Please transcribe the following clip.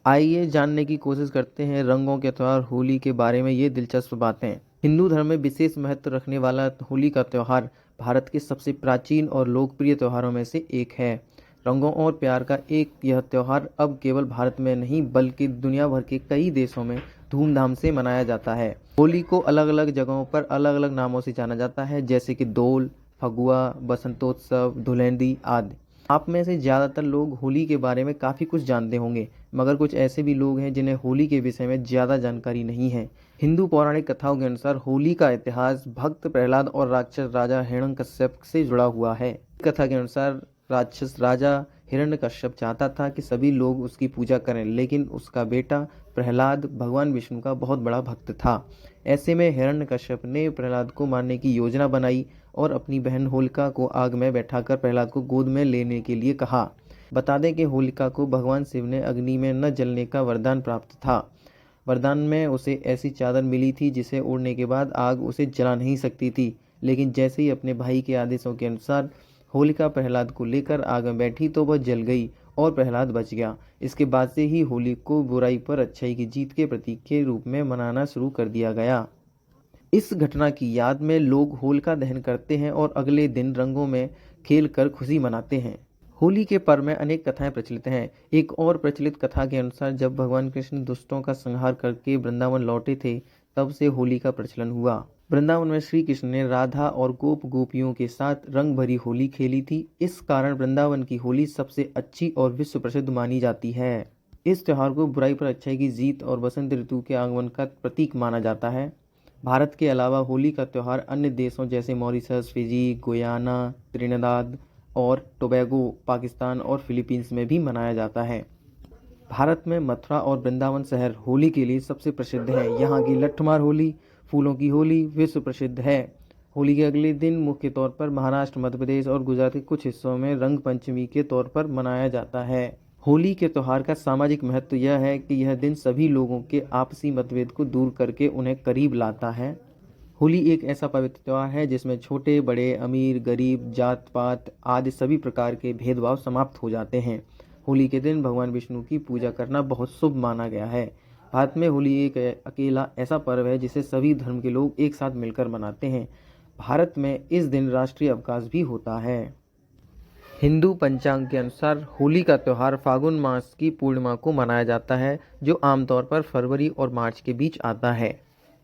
आइए जानने की कोशिश करते हैं रंगों के त्यौहार होली के बारे में ये दिलचस्प बातें। हिंदू धर्म में विशेष महत्व रखने वाला होली का त्यौहार भारत के सबसे प्राचीन और लोकप्रिय त्योहारों में से एक है। रंगों और प्यार का यह त्यौहार अब केवल भारत में नहीं बल्कि दुनिया भर के कई देशों में धूमधाम से मनाया जाता है। होली को अलग अलग जगहों पर अलग अलग नामों से जाना जाता है, जैसे कि दोल, फगुआ, बसंतोत्सव, धुलेंडी आदि। आप में से ज़्यादातर लोग होली के बारे में काफ़ी कुछ जानते होंगे, मगर कुछ ऐसे भी लोग हैं जिन्हें होली के विषय में ज़्यादा जानकारी नहीं है। हिंदू पौराणिक कथाओं के अनुसार होली का इतिहास भक्त प्रहलाद और राक्षस राजा हिरण्यकश्यप से जुड़ा हुआ है। कथा के अनुसार राक्षस राजा हिरण्यकश्यप चाहता था कि सभी लोग उसकी पूजा करें, लेकिन उसका बेटा प्रहलाद भगवान विष्णु का बहुत बड़ा भक्त था। ऐसे में हिरण्यकश्यप ने प्रहलाद को मारने की योजना बनाई और अपनी बहन होलिका को आग में बैठाकर प्रहलाद को गोद में लेने के लिए कहा। बता दें कि होलिका को भगवान शिव ने अग्नि में न जलने का वरदान प्राप्त था। वरदान में उसे ऐसी चादर मिली थी जिसे ओढ़ने के बाद आग उसे जला नहीं सकती थी, लेकिन जैसे ही अपने भाई के आदेशों के अनुसार होलिका प्रहलाद को लेकर आग में बैठी तो वह जल गई और प्रहलाद बच गया। इसके बाद से ही होली को बुराई पर अच्छाई की जीत के प्रतीक के रूप में मनाना शुरू कर दिया गया। इस घटना की याद में लोग होलिका दहन करते हैं और अगले दिन रंगों में खेल कर खुशी मनाते हैं। होली के पर्व में अनेक कथाएं प्रचलित हैं। एक और प्रचलित कथा के अनुसार जब भगवान कृष्ण दुष्टों का संहार करके वृंदावन लौटे थे, तब से होली का प्रचलन हुआ। वृंदावन में श्री कृष्ण ने राधा और गोपियों के साथ रंग भरी होली खेली थी। इस कारण वृंदावन की होली सबसे अच्छी और विश्व प्रसिद्ध मानी जाती है। इस त्योहार को बुराई पर अच्छाई की जीत और बसंत ऋतु के आगमन का प्रतीक माना जाता है। भारत के अलावा होली का त्यौहार अन्य देशों जैसे मॉरिशस, फिजी, गुयाना, त्रिनिदाद और टोबैगो, पाकिस्तान और फिलीपींस में भी मनाया जाता है। भारत में मथुरा और वृंदावन शहर होली के लिए सबसे प्रसिद्ध है। यहाँ की लट्ठमार होली, फूलों की होली विश्व प्रसिद्ध है। होली के अगले दिन मुख्य तौर पर महाराष्ट्र, मध्य प्रदेश और गुजरात के कुछ हिस्सों में रंग पंचमी के तौर पर मनाया जाता है। होली के त्यौहार का सामाजिक महत्व यह है कि यह दिन सभी लोगों के आपसी मतभेद को दूर करके उन्हें करीब लाता है। होली एक ऐसा पवित्र त्यौहार है जिसमें छोटे बड़े, अमीर गरीब, जात पात आदि सभी प्रकार के भेदभाव समाप्त हो जाते हैं। होली के दिन भगवान विष्णु की पूजा करना बहुत शुभ माना गया है। भारत में होली एक अकेला ऐसा पर्व है जिसे सभी धर्म के लोग एक साथ मिलकर मनाते हैं। भारत में इस दिन राष्ट्रीय अवकाश भी होता है। हिंदू पंचांग के अनुसार होली का त्यौहार फागुन मास की पूर्णिमा को मनाया जाता है, जो आमतौर पर फरवरी और मार्च के बीच आता है।